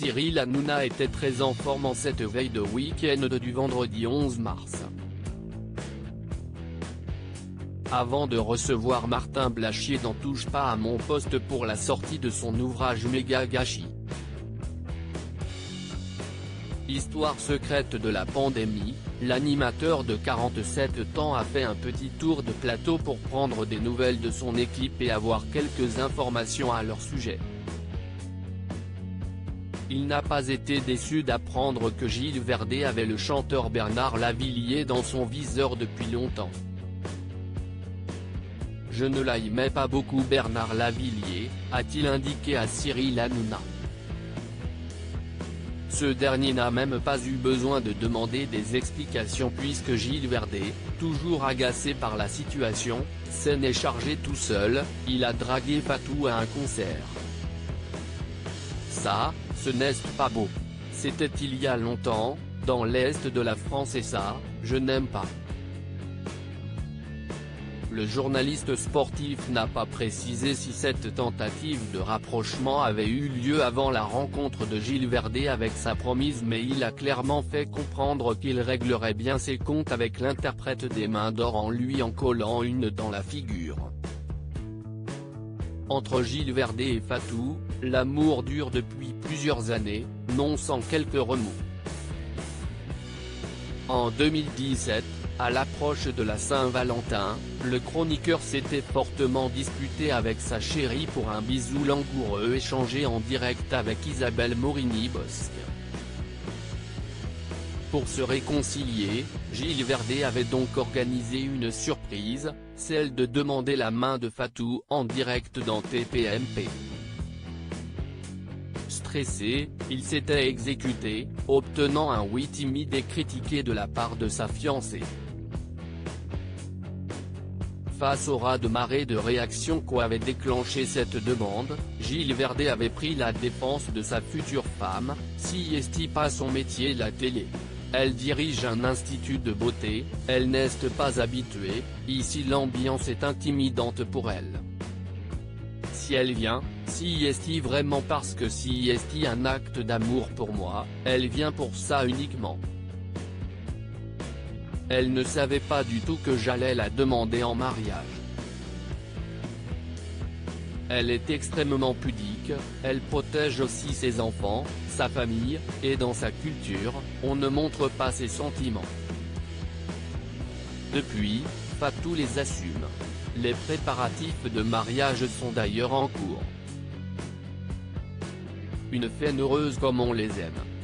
Cyril Hanouna était très en forme en cette veille de week-end du vendredi 11 mars. Avant de recevoir Martin Blachier dans Touche pas à mon poste pour la sortie de son ouvrage Méga Gâchis. Histoire secrète de la pandémie, l'animateur de 47 ans a fait un petit tour de plateau pour prendre des nouvelles de son équipe et avoir quelques informations à leur sujet. Il n'a pas été déçu d'apprendre que Gilles Verdez avait le chanteur Bernard Lavilliers dans son viseur depuis longtemps. Je ne l'aimais pas beaucoup Bernard Lavilliers, a-t-il indiqué à Cyril Hanouna. Ce dernier n'a même pas eu besoin de demander des explications puisque Gilles Verdez, toujours agacé par la situation, s'en est chargé tout seul, il a dragué Fatou à un concert. Ça, ce n'est pas beau. C'était il y a longtemps, dans l'est de la France et ça, je n'aime pas. Le journaliste sportif n'a pas précisé si cette tentative de rapprochement avait eu lieu avant la rencontre de Gilles Verdez avec sa promise, mais il a clairement fait comprendre qu'il réglerait bien ses comptes avec l'interprète des Mains d'Or en lui en collant une dans la figure. Entre Gilles Verdez et Fatou, l'amour dure depuis plusieurs années, non sans quelques remous. En 2017, à l'approche de la Saint-Valentin, le chroniqueur s'était fortement disputé avec sa chérie pour un bisou langoureux échangé en direct avec Isabelle Morini-Bosc. Pour se réconcilier, Gilles Verdez avait donc organisé une surprise, celle de demander la main de Fatou en direct dans TPMP. Stressé, il s'était exécuté, obtenant un oui timide et critiqué de la part de sa fiancée. Face au raz-de-marée de réactions qu'avait déclenché cette demande, Gilles Verdez avait pris la défense de sa future femme, si est pas son métier la télé. Elle dirige un institut de beauté, elle n'est pas habituée, ici l'ambiance est intimidante pour elle. Si elle vient, si est vraiment parce que si est un acte d'amour pour moi, elle vient pour ça uniquement. Elle ne savait pas du tout que j'allais la demander en mariage. Elle est extrêmement pudique, elle protège aussi ses enfants, sa famille, et dans sa culture, on ne montre pas ses sentiments. Depuis, Fatou les assume. Les préparatifs de mariage sont d'ailleurs en cours. Une fête heureuse comme on les aime.